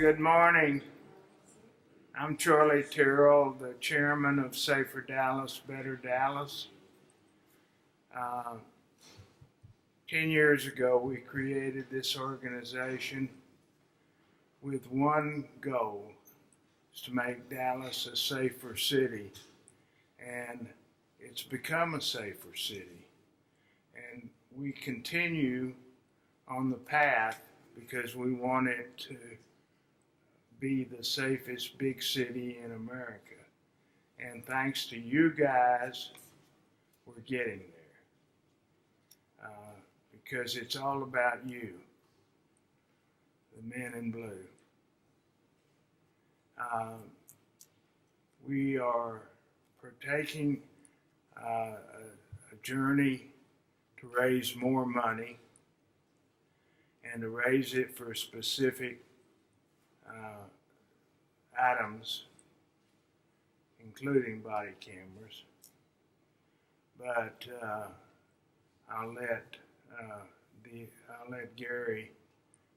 Good morning. I'm Charlie Terrell, the chairman of Safer Dallas, Better Dallas. 10 years ago, we created this organization with one goal, is to make Dallas a safer city. And it's become a safer city. And we continue on the path because we want it to be the safest big city in America. And thanks to you guys, we're getting there. Because it's all about you, the men in blue. We are partaking a journey to raise more money and to raise it for specific items, including body cameras. But I'll let Gary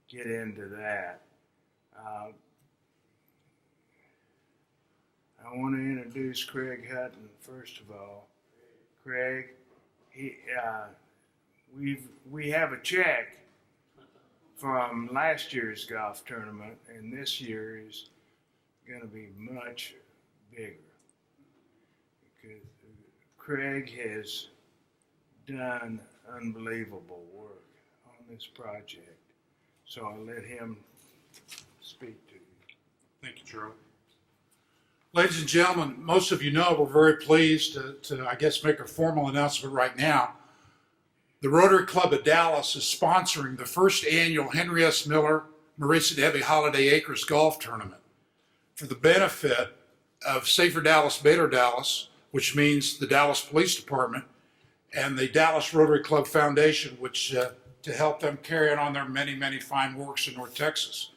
get into that. I want to introduce Craig Hutton first of all. Craig, we have a check from last year's golf tournament, and this year is going to be much bigger because Craig has done unbelievable work on this project. So I'll let him speak to you. Thank you, Charlie. Ladies and gentlemen, most of you know we're very pleased to I guess, make a formal announcement right now. The Rotary Club of Dallas is sponsoring the first annual Henry S. Miller Maurice and Heavy Holiday Acres Golf Tournament for the benefit of Safer Dallas, Better Dallas, which means the Dallas Police Department, and the Dallas Rotary Club Foundation, which to help them carry on their many, many fine works in North Texas.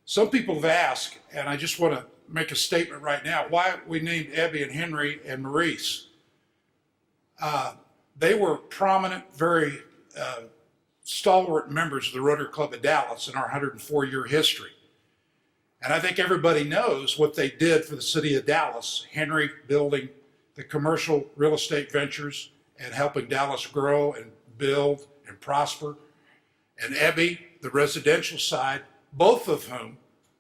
Some people have asked, and I just want to make a statement right now, why we named Ebby and Henry and Maurice. They were prominent, very stalwart members of the Rotary Club of Dallas in our 104-year history. And I think everybody knows what they did for the city of Dallas. Henry building the commercial real estate ventures and helping Dallas grow and build and prosper. And Ebby, the residential side, both of whom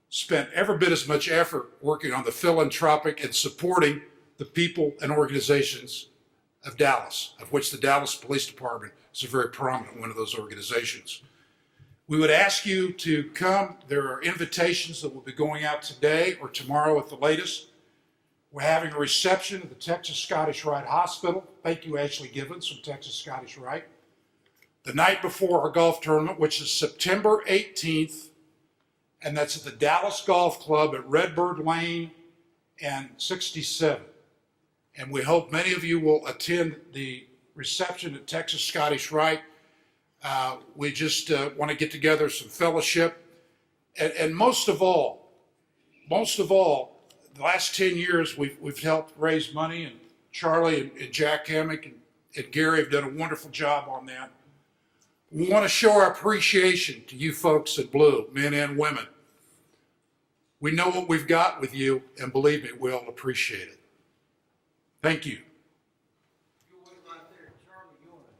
spent every bit as much effort working on the philanthropic and supporting the people and organizations of Dallas, of which the Dallas Police Department is a very prominent one of those organizations. We would ask you to come. There are invitations that will be going out today or tomorrow at the latest. We're having a reception at the Texas Scottish Rite Hospital. Thank you, Ashley Givens from Texas Scottish Rite. The night before our golf tournament, which is September 18th, and that's at the Dallas Golf Club at Redbird Lane and 67. And we hope many of you will attend the reception at Texas Scottish Rite. We just want to get together some fellowship. And most of all, the last 10 years we've helped raise money, and Charlie and Jack Hammock and Gary have done a wonderful job on that. We want to show our appreciation to you folks at Blue, men and women. We know what we've got with you, and believe me, we'll appreciate it. Thank you. You wait right there. Charlie, you want to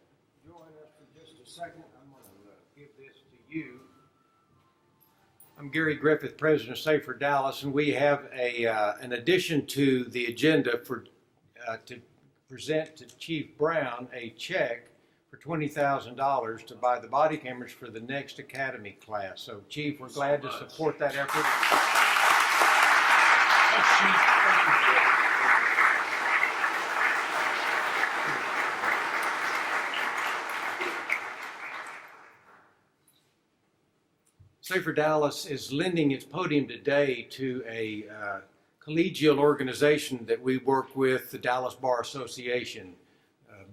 join us for just a second? I'm going to give this to you. I'm Gary Griffith, President of Safer Dallas, and we have an addition to the agenda to present to Chief Brown a check for $20,000 to buy the body cameras for the next Academy class. So, Chief, we're glad to support that effort. Safer Dallas is lending its podium today to a collegial organization that we work with, the Dallas Bar Association.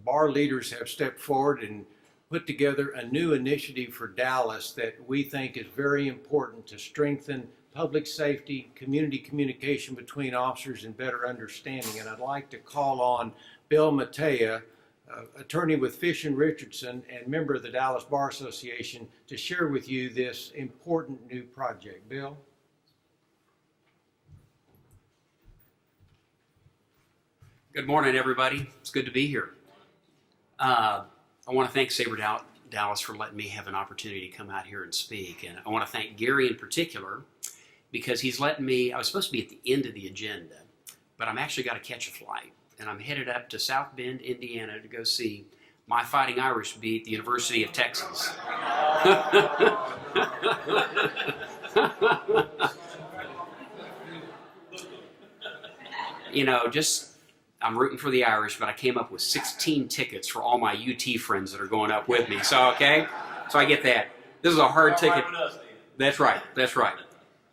Bar leaders have stepped forward and put together a new initiative for Dallas that we think is very important to strengthen public safety, community communication between officers, and better understanding. And I'd like to call on Bill Matea, attorney with Fish and Richardson and member of the Dallas Bar Association, to share with you this important new project. Bill? Good morning, everybody. It's good to be here. I want to thank Sabre Dallas for letting me have an opportunity to come out here and speak. And I want to thank Gary in particular because he's letting me, I was supposed to be at the end of the agenda, but I'm actually got to catch a flight. And I'm headed up to South Bend, Indiana to go see my Fighting Irish beat the University of Texas. You know, I'm rooting for the Irish, but I came up with 16 tickets for all my UT friends that are going up with me. So, okay? So I get that. This is a hard ticket. That's right. That's right.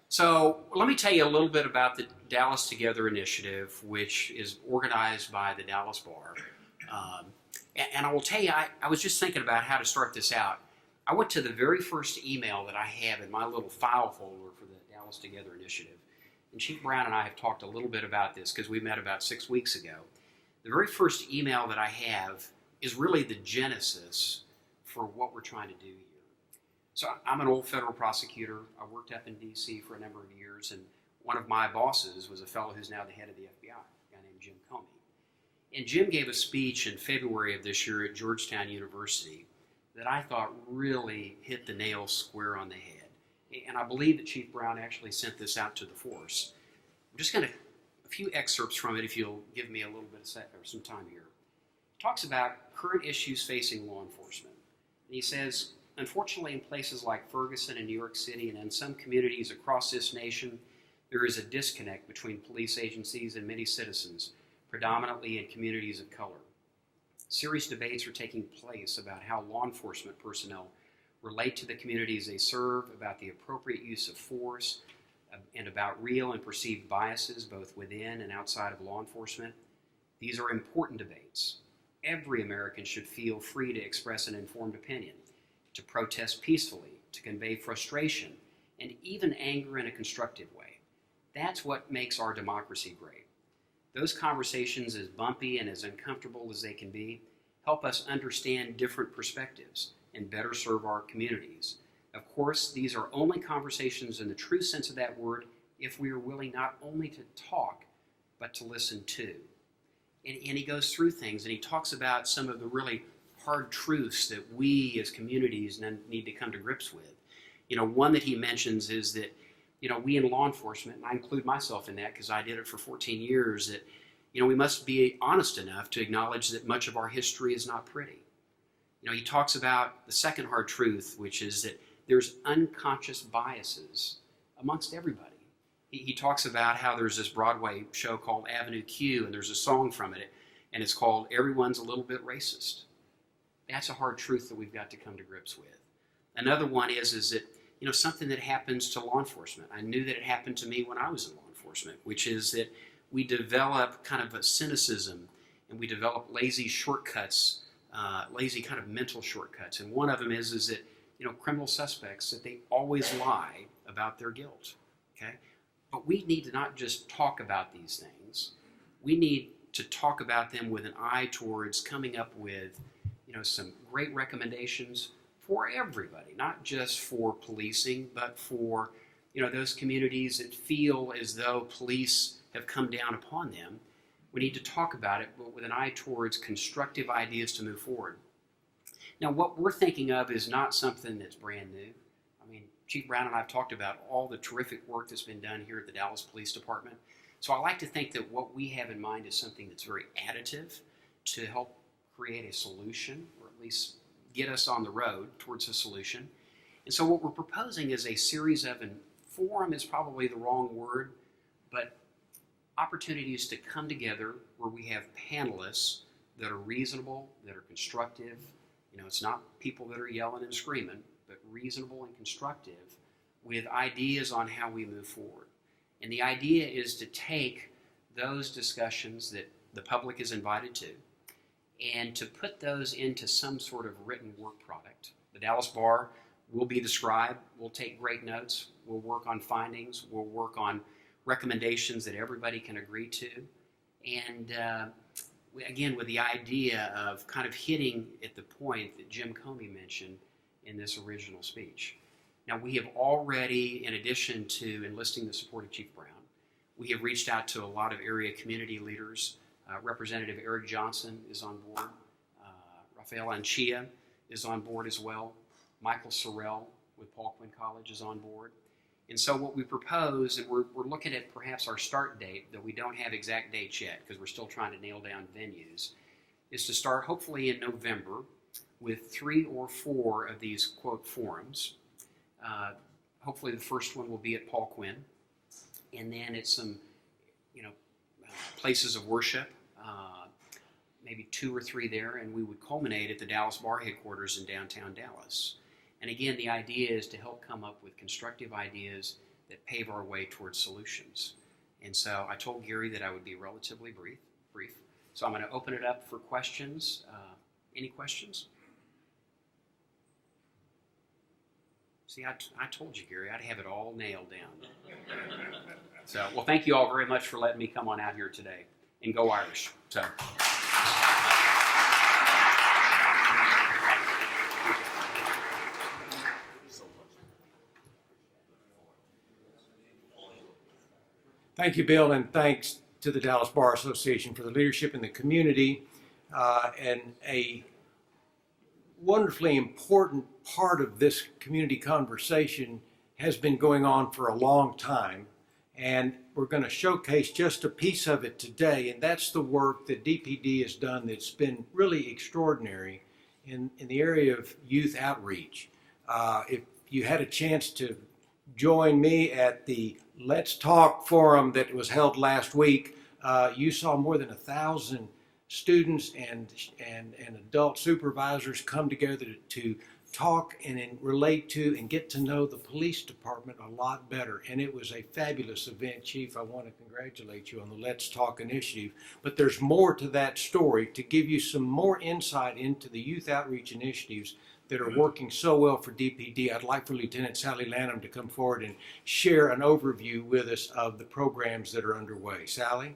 So let me tell you a little bit about the Dallas Together initiative, which is organized by the Dallas Bar. And I will tell you, I was just thinking about how to start this out. I went to the very first email that I have in my little file folder for the Dallas Together initiative. And Chief Brown and I have talked a little bit about this because we met about 6 weeks ago. The very first email that I have is really the genesis for what we're trying to do here. So I'm an old federal prosecutor. I worked up in D.C. for a number of years, and one of my bosses was a fellow who's now the head of the FBI, a guy named Jim Comey. And Jim gave a speech in February of this year at Georgetown University that I thought really hit the nail square on the head. And I believe that Chief Brown actually sent this out to the force. I'm just going to, a few excerpts from it if you'll give me a little bit of some time here. It talks about current issues facing law enforcement. And he says, unfortunately, in places like Ferguson and New York City and in some communities across this nation, there is a disconnect between police agencies and many citizens, predominantly in communities of color. Serious debates are taking place about how law enforcement personnel relate to the communities they serve, about the appropriate use of force, and about real and perceived biases both within and outside of law enforcement. These are important debates. Every American should feel free to express an informed opinion, to protest peacefully, to convey frustration, and even anger in a constructive way. That's what makes our democracy great. Those conversations, as bumpy and as uncomfortable as they can be, help us understand different perspectives and better serve our communities. Of course, these are only conversations in the true sense of that word if we are willing not only to talk, but to listen too. And he goes through things and he talks about some of the really hard truths that we as communities need to come to grips with. You know, one that he mentions is that, you know, we in law enforcement, and I include myself in that because I did it for 14 years, that, you know, we must be honest enough to acknowledge that much of our history is not pretty. You know, he talks about the second hard truth, which is that there's unconscious biases amongst everybody. He talks about how there's this Broadway show called Avenue Q, and there's a song from it, and it's called Everyone's a Little Bit Racist. That's a hard truth that we've got to come to grips with. Another one is that, you know, something that happens to law enforcement. I knew that it happened to me when I was in law enforcement, which is that we develop kind of a cynicism and we develop lazy shortcuts, lazy kind of mental shortcuts. And one of them is that, you know, criminal suspects, that they always lie about their guilt, okay? But we need to not just talk about these things. We need to talk about them with an eye towards coming up with, you know, some great recommendations for everybody, not just for policing, but for, you know, those communities that feel as though police have come down upon them. We need to talk about it, but with an eye towards constructive ideas to move forward. Now, what we're thinking of is not something that's brand new. I mean, Chief Brown and I have talked about all the terrific work that's been done here at the Dallas Police Department. So I like to think that what we have in mind is something that's very additive to help create a solution, or at least get us on the road towards a solution. And so what we're proposing is a series of, and forum is probably the wrong word, but opportunities to come together where we have panelists that are reasonable, that are constructive. You know, it's not people that are yelling and screaming, but reasonable and constructive with ideas on how we move forward. And the idea is to take those discussions that the public is invited to and to put those into some sort of written work product. The Dallas Bar will be the scribe. We'll take great notes. We'll work on findings. We'll work on recommendations that everybody can agree to. And again, with the idea of kind of hitting at the point that Jim Comey mentioned in this original speech. Now, we have already, in addition to enlisting the support of Chief Brown, we have reached out to a lot of area community leaders. Representative Eric Johnson is on board. Rafael Anchia is on board as well. Michael Sorrell with Paul Quinn College is on board. And so what we propose, and we're looking at perhaps our start date, though we don't have exact dates yet because we're still trying to nail down venues, is to start hopefully in November with 3 or 4 of these, quote, forums. Hopefully the first one will be at Paul Quinn, and then at some, places of worship, maybe 2 or 3 there, and we would culminate at the Dallas Bar headquarters in downtown Dallas. And again, the idea is to help come up with constructive ideas that pave our way towards solutions. And so I told Gary that I would be relatively brief. So I'm going to open it up for questions. Any questions? See, I told you, Gary, I'd have it all nailed down. So, well, thank you all very much for letting me come on out here today. And go Irish. So. Thank you, Bill, and thanks to the Dallas Bar Association for the leadership in the community. And a wonderfully important part of this community conversation has been going on for a long time. And we're going to showcase just a piece of it today, and that's the work that DPD has done that's been really extraordinary in the area of youth outreach. If you had a chance to join me at the Let's Talk forum that was held last week, you saw more than 1,000 students and adult supervisors come together to talk and relate to and get to know the police department a lot better. And it was a fabulous event. Chief, I want to congratulate you on the Let's Talk initiative. But there's more to that story to give you some more insight into the youth outreach initiatives that are working so well for DPD. I'd like for Lieutenant Sally Lanham to come forward and share an overview with us of the programs that are underway. Sally?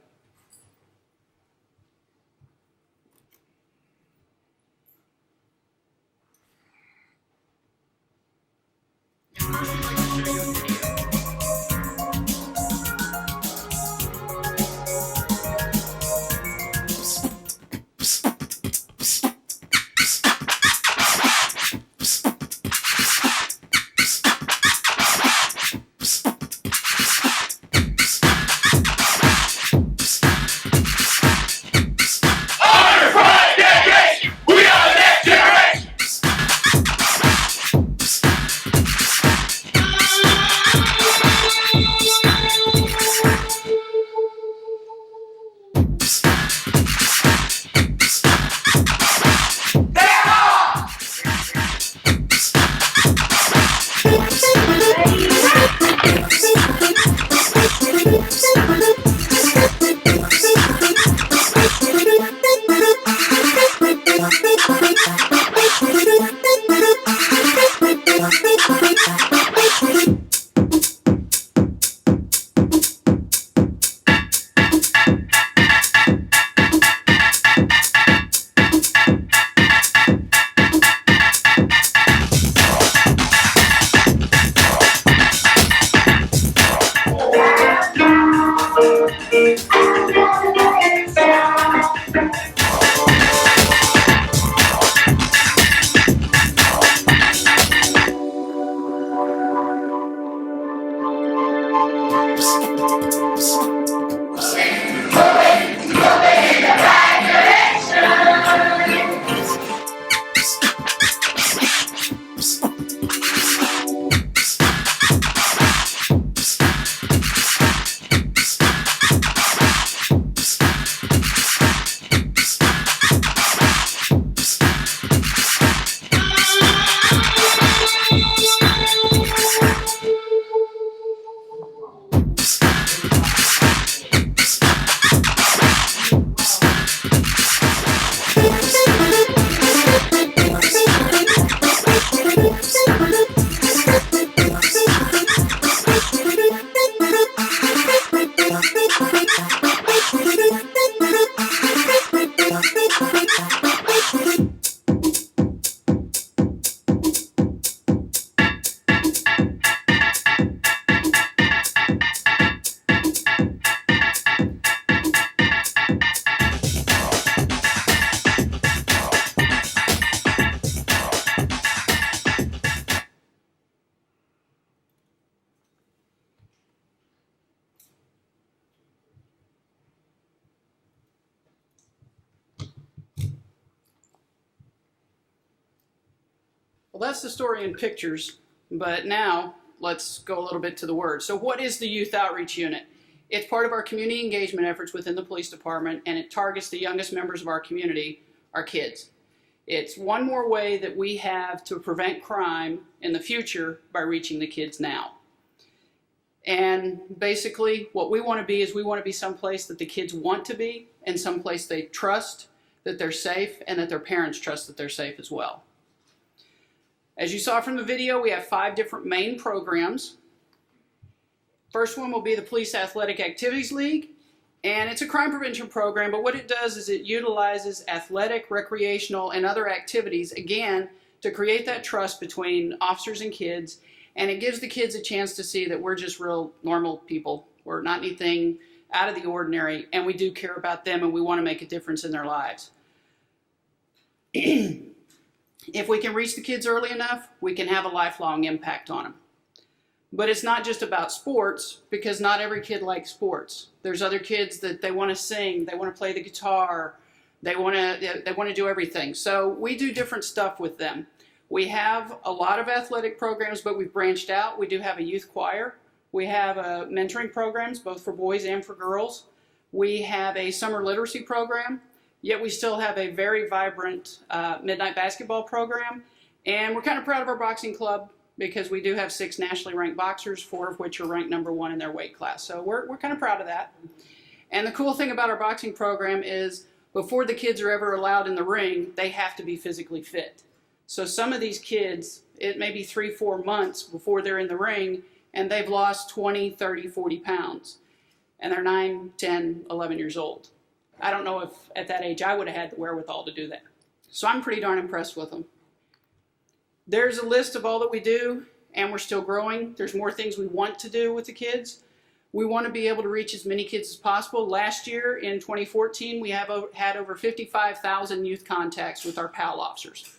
that's the story in pictures, but now let's go a little bit to the words. So what is the Youth Outreach Unit? It's part of our community engagement efforts within the police department, and it targets the youngest members of our community, our kids. It's one more way that we have to prevent crime in the future by reaching the kids now. And basically what we want to be is we want to be someplace that the kids want to be and someplace they trust that they're safe and that their parents trust that they're safe as well. As you saw from the video, we have 5 different main programs. First one will be the Police Athletic Activities League, and it's a crime prevention program, but what it does is it utilizes athletic, recreational, and other activities, again, to create that trust between officers and kids, and it gives the kids a chance to see that we're just real normal people. We're not anything out of the ordinary, and we do care about them, and we want to make a difference in their lives. If we can reach the kids early enough, we can have a lifelong impact on them. But it's not just about sports, because not every kid likes sports. There's other kids that they want to sing, they want to play the guitar, they want to do everything. So we do different stuff with them. We have a lot of athletic programs, but we've branched out. We do have a youth choir. We have mentoring programs, both for boys and for girls. We have a summer literacy program, yet we still have a very vibrant midnight basketball program. And we're kind of proud of our boxing club because we do have 6 nationally ranked boxers, 4 of which are ranked #1 in their weight class. So we're kind of proud of that. And the cool thing about our boxing program is before the kids are ever allowed in the ring, they have to be physically fit. So some of these kids, it may be 3-4 months before they're in the ring, and they've lost 20, 30, 40 pounds. And they're 9, 10, 11 years old. I don't know if at that age I would have had the wherewithal to do that. So I'm pretty darn impressed with them. There's a list of all that we do, and we're still growing. There's more things we want to do with the kids. We want to be able to reach as many kids as possible. Last year, in 2014, we had over 55,000 youth contacts with our PAL officers.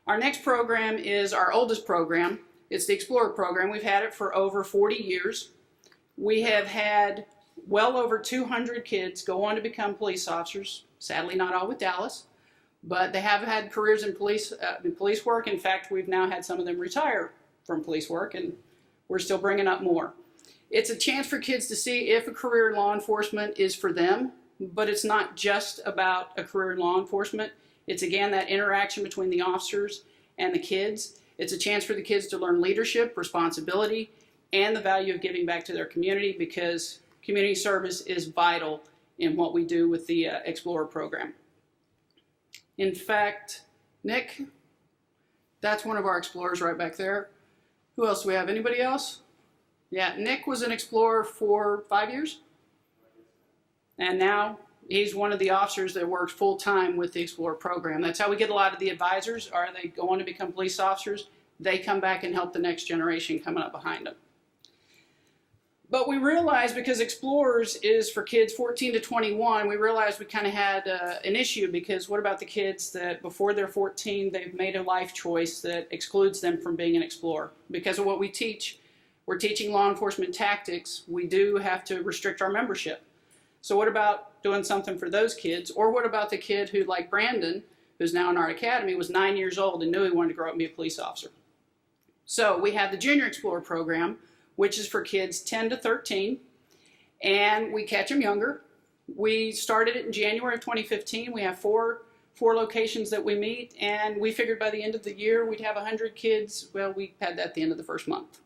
Our next program is our oldest program. It's the Explorer program. We've had it for over 40 years. We have had well over 200 kids go on to become police officers. Sadly, not all with Dallas, but they have had careers in police work. In fact, we've now had some of them retire from police work, and we're still bringing up more. It's a chance for kids to see if a career in law enforcement is for them, but it's not just about a career in law enforcement. It's, again, that interaction between the officers and the kids. It's a chance for the kids to learn leadership, responsibility, and the value of giving back to their community, because community service is vital in what we do with the Explorer program. In fact, Nick, that's one of our Explorers right back there. Who else do we have? Anybody else? Yeah, Nick was an Explorer for 5 years. And now he's one of the officers that works full-time with the Explorer program. That's how we get a lot of the advisors. They go on to become police officers. They come back and help the next generation coming up behind them. But we realized, because Explorers is for kids 14 to 21, we realized we kind of had an issue, because what about the kids that before they're 14, they've made a life choice that excludes them from being an Explorer? Because of what we teach, we're teaching law enforcement tactics, we do have to restrict our membership. So what about doing something for those kids? Or what about the kid who, like Brandon, who's now in our academy, was 9 years old and knew he wanted to grow up and be a police officer? So we have the Junior Explorer program, which is for kids 10 to 13, and we catch them younger. We started it in January of 2015. We have four locations that we meet, and we figured by the end of the year we'd have 100 kids. Well, we had that at the end of the first month.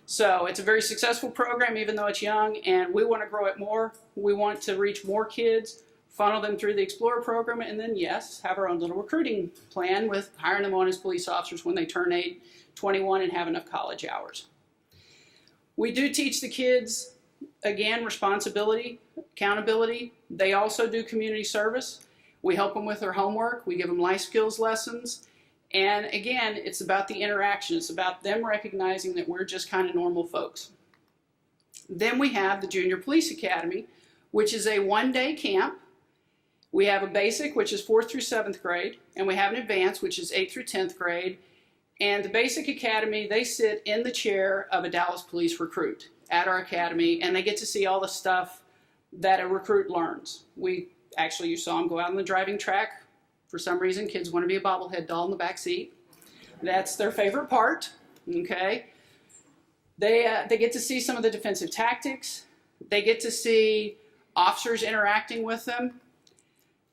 So it's a very successful program, even though it's young, and we want to grow it more. We want to reach more kids, funnel them through the Explorer program, and then, yes, have our own little recruiting plan with hiring them on as police officers when they turn 21 and have enough college hours. We do teach the kids, again, responsibility, accountability. They also do community service. We help them with their homework. We give them life skills lessons. And again, it's about the interaction. It's about them recognizing that we're just kind of normal folks. Then we have the Junior Police Academy, which is a one-day camp. We have a basic, which is 4th through 7th grade, and we have an advanced, which is 8th through 10th grade. And the basic academy, they sit in the chair of a Dallas police recruit at our academy, and they get to see all the stuff that a recruit learns. You saw them go out on the driving track For some reason, kids want to be a bobblehead doll in the back seat. That's their favorite part, okay? They get to see some of the defensive tactics. They get to see officers interacting with them.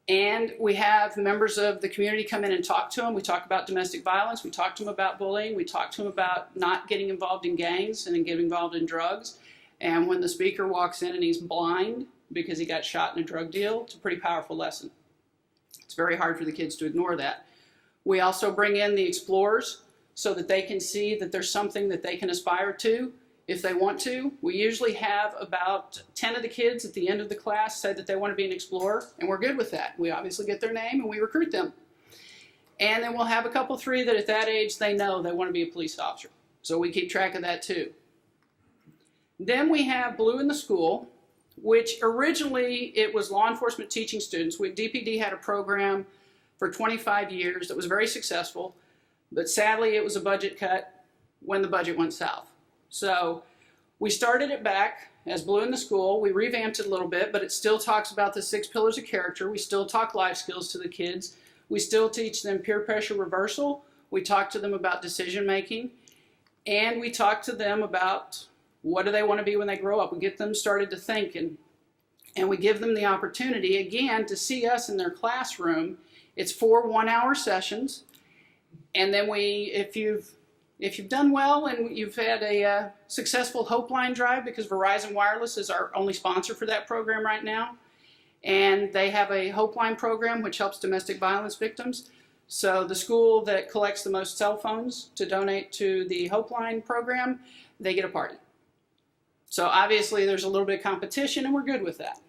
And we have members of the community come in and talk to them. We talk about domestic violence. We talk to them about bullying. We talk to them about not getting involved in gangs and getting involved in drugs. And when the speaker walks in and he's blind because he got shot in a drug deal, it's a pretty powerful lesson. It's very hard for the kids to ignore that. We also bring in the explorers so that they can see that there's something that they can aspire to if they want to. We usually have about 10 of the kids at the end of the class say that they want to be an explorer, and we're good with that. We obviously get their name and we recruit them. And then we'll have a couple, 3 that at that age they know they want to be a police officer. So we keep track of that too. Then we have Blue in the School, which originally it was law enforcement teaching students. DPD had a program for 25 years that was very successful, but sadly it was a budget cut when the budget went south. So we started it back as Blue in the School. We revamped it a little bit, but it still talks about the 6 pillars of character. We still talk life skills to the kids. We still teach them peer pressure reversal. We talk to them about decision making. And we talk to them about what do they want to be when they grow up. We get them started to think, and we give them the opportunity, again, to see us in their classroom. It's 4 one-hour sessions. And then if you've done well and you've had a successful Hope Line drive, because Verizon Wireless is our only sponsor for that program right now, and they have a Hope Line program which helps domestic violence victims. So the school that collects the most cell phones to donate to the Hope Line program, they get a party. So obviously there's a little bit of competition, and we're good with that.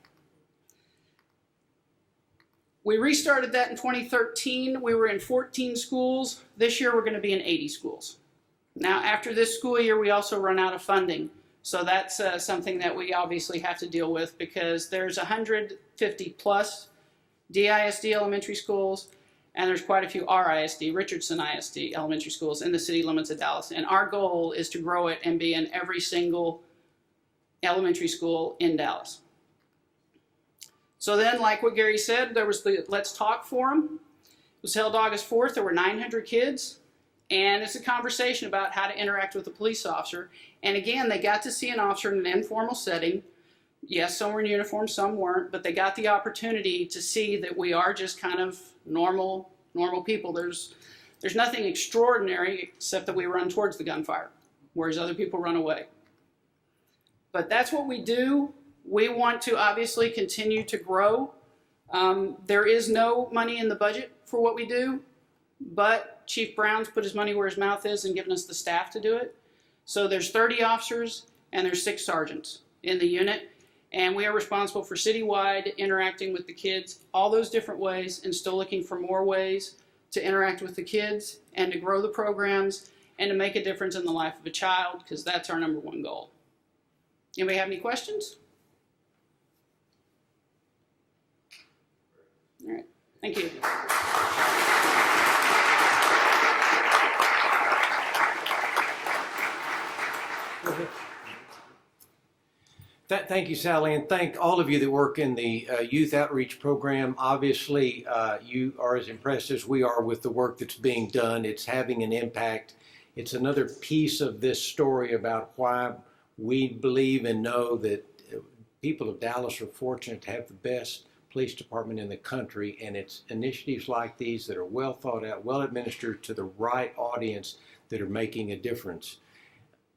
We restarted that in 2013. We were in 14 schools. This year we're going to be in 80 schools. Now, after this school year, we also run out of funding. So that's something that we obviously have to deal with, because there's 150 plus DISD elementary schools, and there's quite a few RISD, Richardson ISD elementary schools in the city limits of Dallas. And our goal is to grow it and be in every single elementary school in Dallas. So then, like what Gary said, there was the Let's Talk Forum. It was held August 4th. There were 900 kids. And it's a conversation about how to interact with a police officer. And again, they got to see an officer in an informal setting. Yes, some were in uniform, some weren't, but they got the opportunity to see that we are just kind of normal people. There's nothing extraordinary except that we run towards the gunfire, whereas other people run away. But that's what we do. We want to obviously continue to grow. There is no money in the budget for what we do, but Chief Brown's put his money where his mouth is and given us the staff to do it. So there's 30 officers and there's 6 sergeants in the unit, and we are responsible for citywide interacting with the kids, all those different ways, and still looking for more ways to interact with the kids and to grow the programs and to make a difference in the life of a child, because that's our #1 goal. Anybody have any questions? All right, thank you. Thank you, Sally, and thank all of you that work in the youth outreach program. Obviously, you are as impressed as we are with the work that's being done. It's having an impact. It's another piece of this story about why we believe and know that people of Dallas are fortunate to have the best police department in the country, and it's initiatives like these that are well thought out, well administered to the right audience that are making a difference.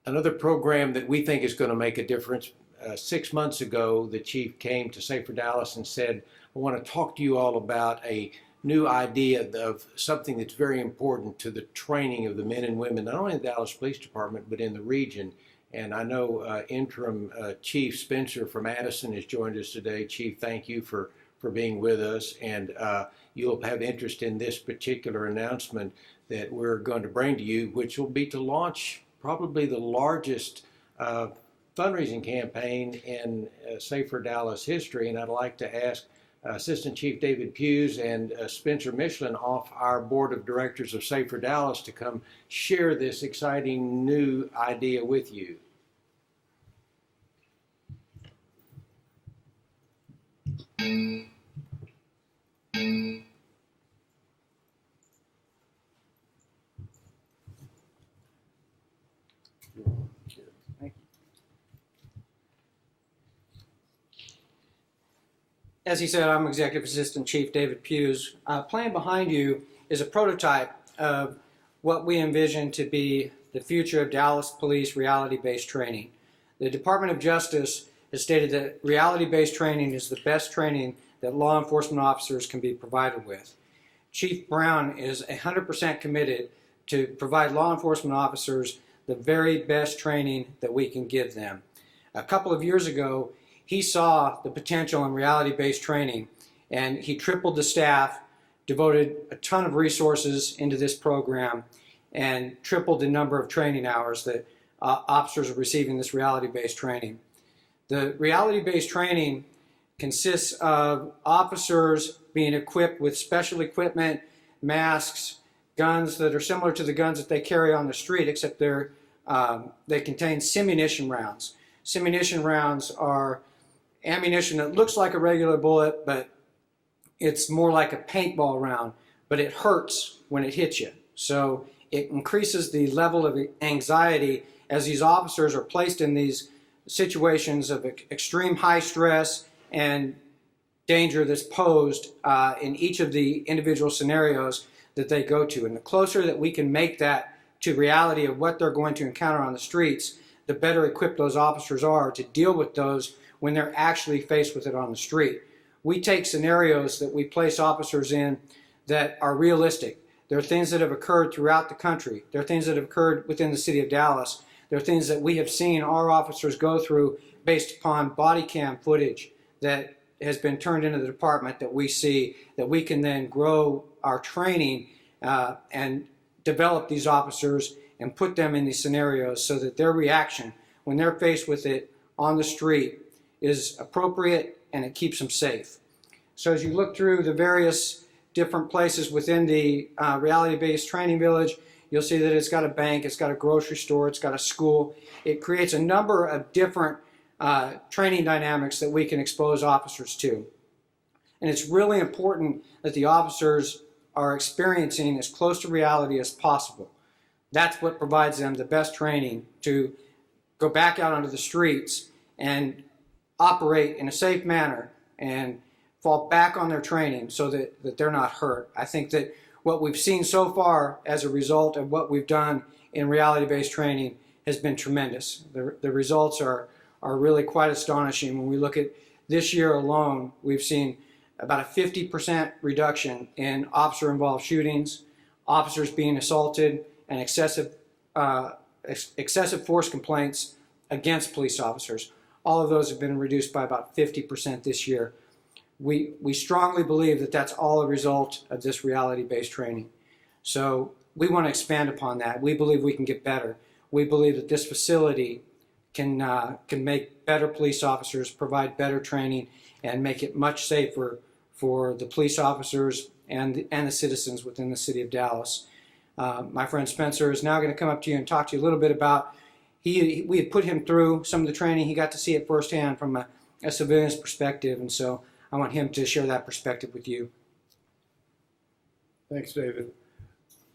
Another program that we think is going to make a difference, 6 months ago, the chief came to Safer Dallas and said, I want to talk to you all about a new idea of something that's very important to the training of the men and women, not only in the Dallas Police Department, but in the region. And I know interim Chief Spencer from Addison has joined us today. Chief, thank you for being with us. And you'll have interest in this particular announcement that we're going to bring to you, which will be to launch probably the largest fundraising campaign in Safer Dallas history. And I'd like to ask Assistant Chief David Hughes and Spencer Michelin off our Board of Directors of Safer Dallas to come share this exciting new idea with you. As he said, I'm Executive Assistant Chief David Hughes. Playing behind you is a prototype of what we envision to be the future of Dallas Police reality-based training. The Department of Justice has stated that reality-based training is the best training that law enforcement officers can be provided with. Chief Brown is 100% committed to provide law enforcement officers the very best training that we can give them. A couple of years ago, he saw the potential in reality-based training, and he tripled the staff, devoted a ton of resources into this program, and tripled the number of training hours that officers are receiving this reality-based training. The reality-based training consists of officers being equipped with special equipment, masks, guns that are similar to the guns that they carry on the street, except they contain simunition rounds. Simunition rounds are ammunition that looks like a regular bullet, but it's more like a paintball round, but it hurts when it hits you. So it increases the level of anxiety as these officers are placed in these situations of extreme high stress and danger that's posed in each of the individual scenarios that they go to. And the closer that we can make that to reality of what they're going to encounter on the streets, the better equipped those officers are to deal with those when they're actually faced with it on the street. We take scenarios that we place officers in that are realistic. There are things that have occurred throughout the country. There are things that have occurred within the city of Dallas. There are things that we have seen our officers go through based upon body cam footage that has been turned into the department that we see, that we can then grow our training and develop these officers and put them in these scenarios so that their reaction when they're faced with it on the street is appropriate and it keeps them safe. So as you look through the various different places within the reality-based training village, you'll see that it's got a bank, it's got a grocery store, it's got a school. It creates a number of different training dynamics that we can expose officers to. And it's really important that the officers are experiencing as close to reality as possible. That's what provides them the best training to go back out onto the streets and operate in a safe manner and fall back on their training so that they're not hurt. I think that what we've seen so far as a result of what we've done in reality-based training has been tremendous. The results are really quite astonishing. When we look at this year alone, we've seen about a 50% reduction in officer-involved shootings, officers being assaulted, and excessive force complaints against police officers. All of those have been reduced by about 50% this year. We strongly believe that that's all a result of this reality-based training. So we want to expand upon that. We believe we can get better. We believe that this facility can make better police officers, provide better training, and make it much safer for the police officers and the citizens within the city of Dallas. My friend Spencer is now going to come up to you and talk to you a little bit about, we had put him through some of the training. He got to see it firsthand from a civilian's perspective, and so I want him to share that perspective with you. Thanks, David.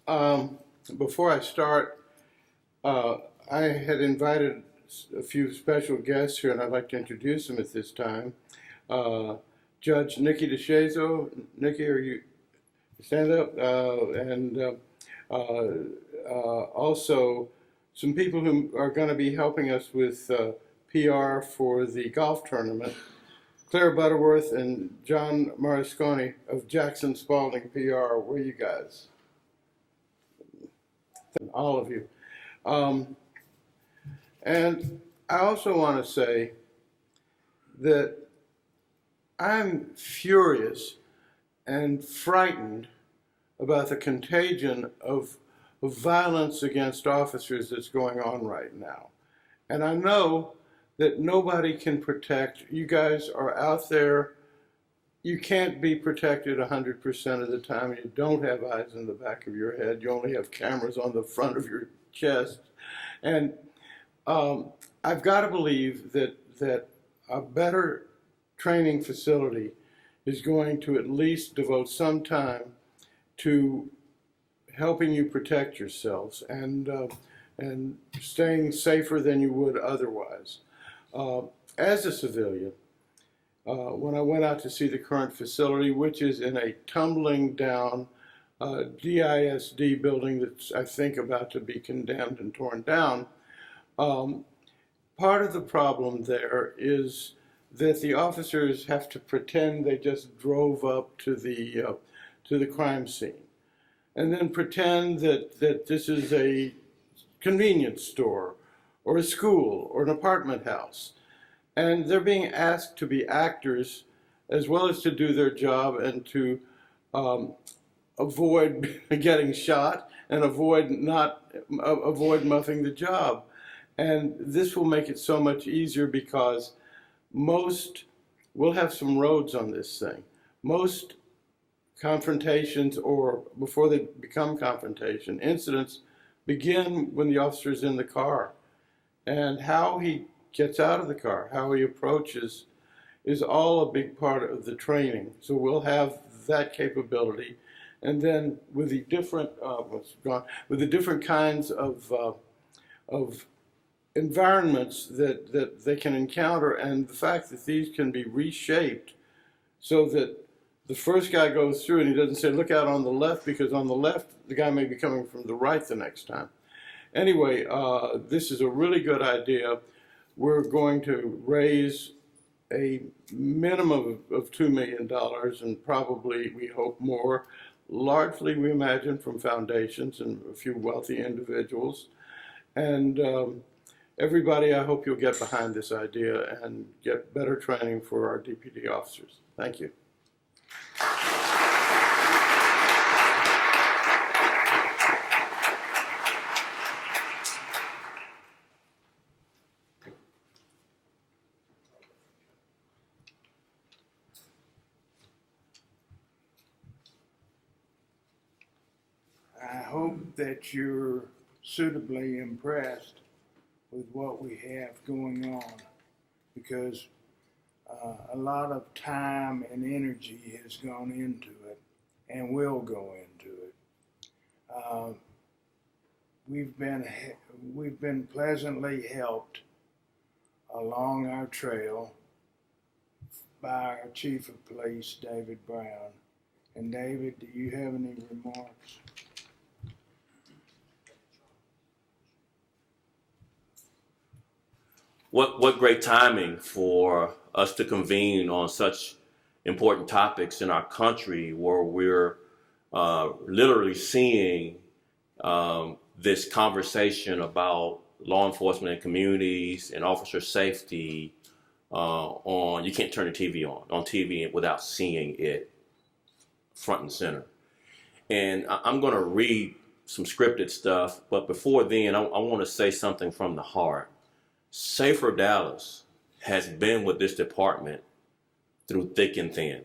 Before I start, I had invited a few special guests here, and I'd like to introduce them at this time. Judge Nikki DeShazo. Nikki, are you stand up? Also, some people who are going to be helping us with PR for the golf tournament. Claire Butterworth and John Marisconi of Jackson Spalding PR. Where are you guys? All of you. And I also want to say that I'm furious and frightened about the contagion of violence against officers that's going on right now. And I know that nobody can protect. You guys are out there. You can't be protected 100% of the time. You don't have eyes in the back of your head. You only have cameras on the front of your chest. And I've got to believe that a better training facility is going to at least devote some time to helping you protect yourselves and staying safer than you would otherwise. As a civilian, when I went out to see the current facility, which is in a tumbling down DISD building that's, I think, about to be condemned and torn down. Part of the problem there is that the officers have to pretend they just drove up to the crime scene, and then pretend that this is a convenience store or a school or an apartment house. And they're being asked to be actors as well as to do their job and to avoid getting shot and avoid muffing the job. And this will make it so much easier because we'll have some roads on this thing. Most confrontations, or before they become confrontation, incidents begin when the officer's in the car. And how he gets out of the car, how he approaches, is all a big part of the training. So we'll have that capability. And then with the different, with the different kinds of environments that they can encounter, and the fact that these can be reshaped so that the first guy goes through and he doesn't say, look out on the left, because on the left, the guy may be coming from the right the next time. Anyway, this is a really good idea. We're going to raise a minimum of $2 million, and probably, we hope, more. Largely, we imagine, from foundations and a few wealthy individuals. And everybody, I hope you'll get behind this idea and get better training for our DPD officers. Thank you. I hope that you're suitably impressed with what we have going on, because a lot of time and energy has gone into it and will go into it. We've been pleasantly helped along our trail by our Chief of Police, David Brown. And David, do you have any remarks? What great timing for us to convene on such important topics in our country, where we're literally seeing this conversation about law enforcement and communities and officer safety you can't turn the TV on TV without seeing it front and center. And I'm going to read some scripted stuff, but before then, I want to say something from the heart. Safer Dallas has been with this department through thick and thin.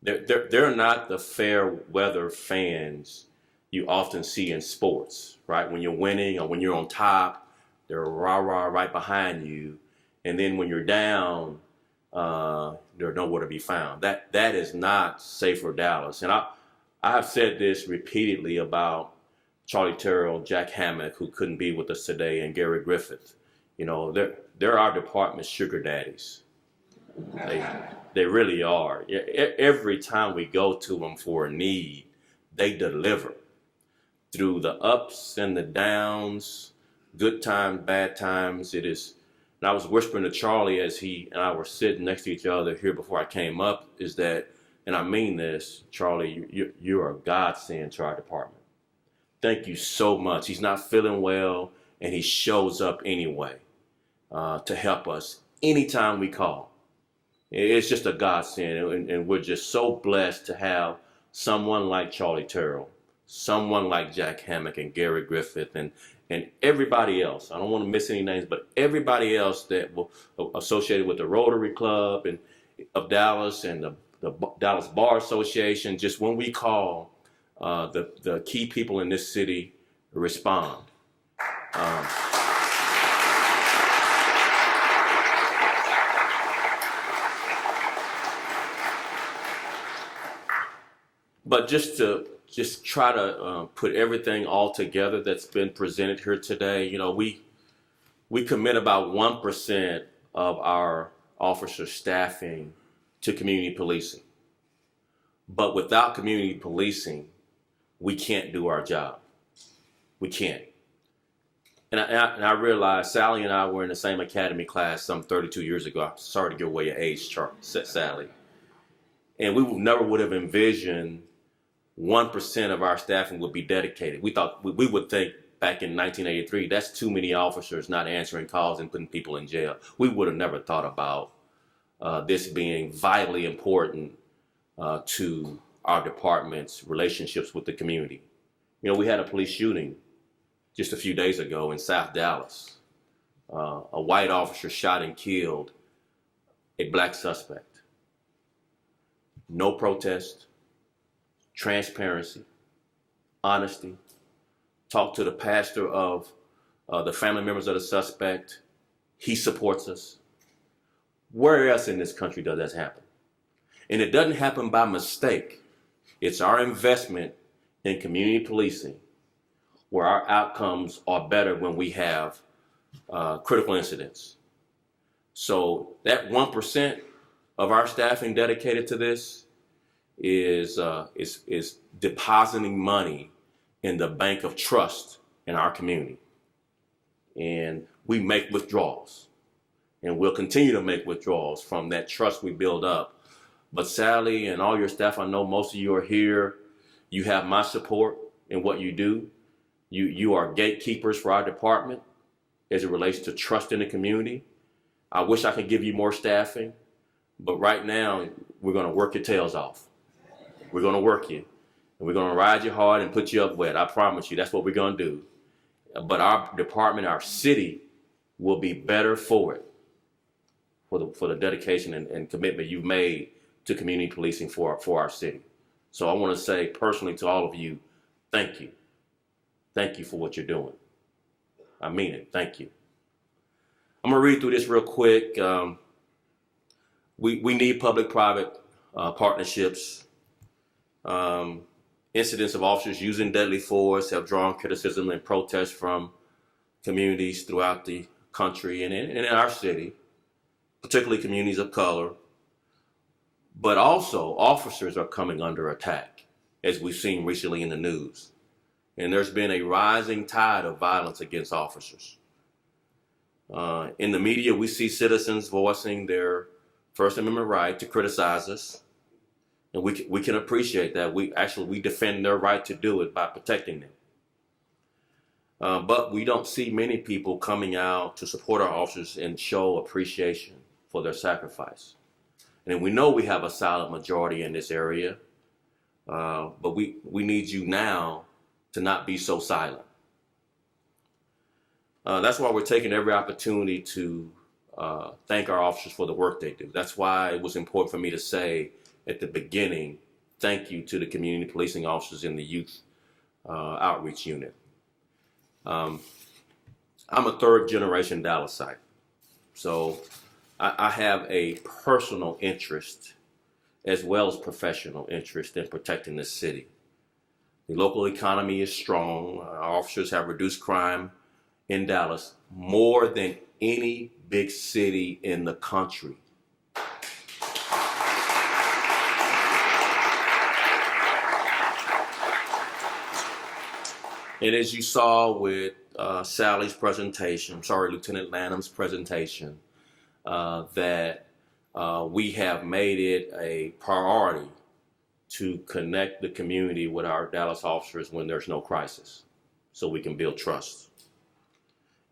They're not the fair weather fans you often see in sports, right? When you're winning or when you're on top, they're rah-rah right behind you. And then when you're down, they're nowhere to be found. That is not Safer Dallas. And I have said this repeatedly about Charlie Terrell, Jack Hammock, who couldn't be with us today, and Gary Griffith. You know, they're our department's sugar daddies. They really are. Every time we go to them for a need, they deliver. Through the ups and the downs, good times, bad times, it is. And I was whispering to Charlie as he and I were sitting next to each other here before I came up, is that, and I mean this, Charlie, you're a godsend to our department. Thank you so much. He's not feeling well, and he shows up anyway to help us anytime we call. It's just a godsend, and we're just so blessed to have someone like Charlie Terrell, someone like Jack Hammock and Gary Griffith, and everybody else. I don't want to miss any names, but everybody else that will associated with the Rotary Club and of Dallas and the Dallas Bar Association. Just when we call, the key people in this city respond. But just try to put everything all together that's been presented here today. You know, we commit about 1% of our officer staffing to community policing. But without community policing, we can't do our job. We can't. And I realized Sally and I were in the same academy class some 32 years ago. I'm sorry to give away your age, Sally. And we never would have envisioned 1% of our staffing would be dedicated. We thought we would think back in 1983, that's too many officers not answering calls and putting people in jail. We would have never thought about this being vitally important to our department's relationships with the community. You know, we had a police shooting just a few days ago in South Dallas. A white officer shot and killed a black suspect. No protest, transparency, honesty. Talked to the pastor of the family members of the suspect. He supports us. Where else in this country does that happen? And it doesn't happen by mistake. It's our investment in community policing where our outcomes are better when we have critical incidents. So that 1% of our staffing dedicated to this is depositing money in the bank of trust in our community. And we make withdrawals, and we'll continue to make withdrawals from that trust we build up. But Sally and all your staff, I know most of you are here. You have my support in what you do. You are gatekeepers for our department as it relates to trust in the community. I wish I could give you more staffing, but right now we're going to work your tails off. We're going to work you, and we're going to ride you hard and put you up wet. I promise you, that's what we're going to do. But our department, our city, will be better for it, for the dedication and commitment you've made to community policing for our city. So I want to say personally to all of you, thank you. Thank you for what you're doing. I mean it. Thank you. I'm going to read through this real quick. We need public-private partnerships. Incidents of officers using deadly force have drawn criticism and protest from communities throughout the country and in our city, particularly communities of color. But also, officers are coming under attack, as we've seen recently in the news. And there's been a rising tide of violence against officers. In the media, we see citizens voicing their First Amendment right to criticize us. And we can appreciate that. We defend their right to do it by protecting them. But we don't see many people coming out to support our officers and show appreciation for their sacrifice. And we know we have a silent majority in this area, but we need you now to not be so silent. That's why we're taking every opportunity to thank our officers for the work they do. That's why it was important for me to say at the beginning, thank you to the community policing officers in the youth outreach unit. I'm a third generation Dallasite, so I have a personal interest as well as professional interest in protecting this city. The local economy is strong. Our officers have reduced crime in Dallas more than any big city in the country. And as you saw with Sally's presentation, Lieutenant Lanham's presentation, that we have made it a priority to connect the community with our Dallas officers when there's no crisis, so we can build trust.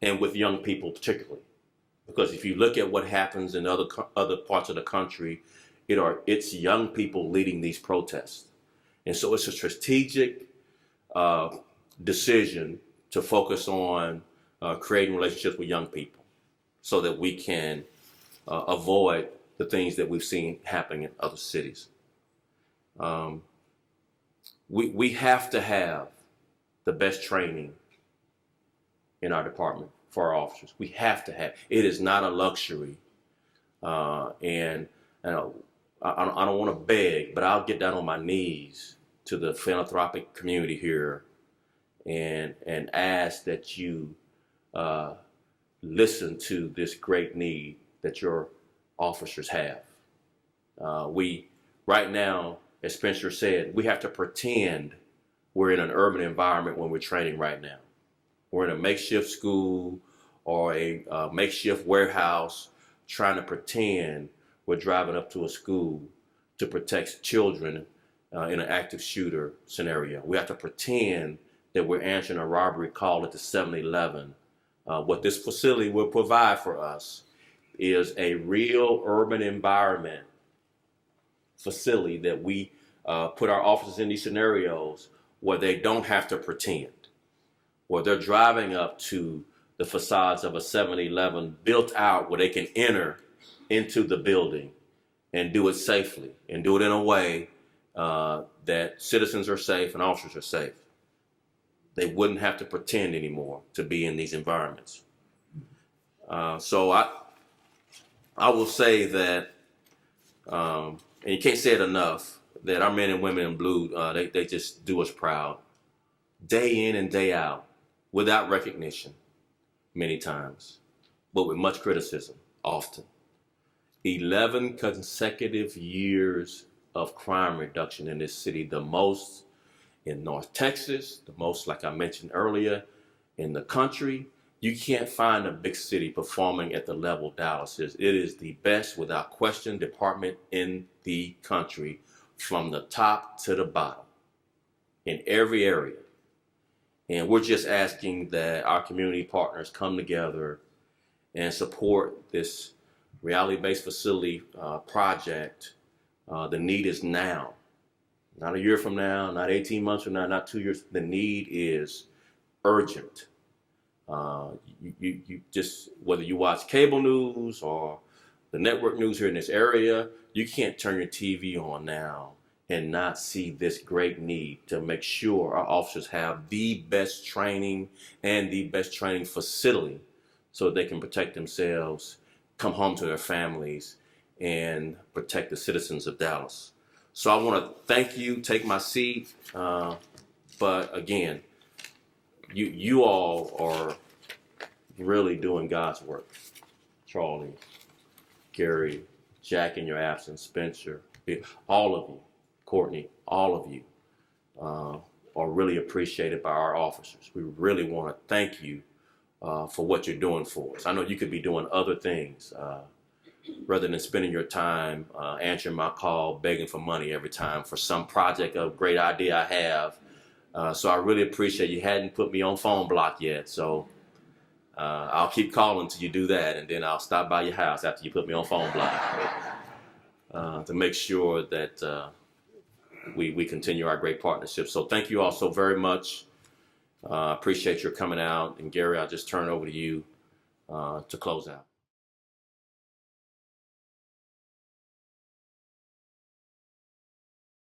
And with young people particularly, because if you look at what happens in other parts of the country, it's young people leading these protests. And so it's a strategic decision to focus on creating relationships with young people so that we can avoid the things that we've seen happening in other cities. We have to have the best training in our department for our officers. We have to have. It is not a luxury. And I don't want to beg, but I'll get down on my knees to the philanthropic community here and ask that you listen to this great need that your officers have. Right now, as Spencer said, we have to pretend we're in an urban environment when we're training right now. We're in a makeshift school or a makeshift warehouse trying to pretend we're driving up to a school to protect children in an active shooter scenario. We have to pretend that we're answering a robbery call at the 7-Eleven. What this facility will provide for us is a real urban environment facility that we put our officers in these scenarios where they don't have to pretend, where they're driving up to the facades of a 7-Eleven built out where they can enter into the building and do it safely and do it in a way that citizens are safe and officers are safe. They wouldn't have to pretend anymore to be in these environments. So I will say that, and you can't say it enough, that our men and women in blue, they just do us proud. Day in and day out, without recognition, many times, but with much criticism, often. 11 consecutive years of crime reduction in this city, the most in North Texas, the most, like I mentioned earlier, in the country. You can't find a big city performing at the level Dallas is. It is the best, without question, department in the country, from the top to the bottom, in every area. And we're just asking that our community partners come together and support this reality-based facility project. The need is now. Not a year from now, not 18 months from now, not 2 years. The need is urgent. You just, whether you watch cable news or the network news here in this area, you can't turn your TV on now and not see this great need to make sure our officers have the best training and the best training facility so they can protect themselves, come home to their families, and protect the citizens of Dallas. So I want to thank you, take my seat, but again, you all are really doing God's work. Charlie, Gary, Jack in your absence, Spencer, all of you, Courtney, all of you are really appreciated by our officers. We really want to thank you for what you're doing for us. I know you could be doing other things rather than spending your time answering my call, begging for money every time for some project or great idea I have. So I really appreciate you hadn't put me on phone block yet. So I'll keep calling till you do that, and then I'll stop by your house after you put me on phone block to make sure that we continue our great partnership. So thank you all so very much. Appreciate your coming out. And Gary, I'll just turn over to you to close out.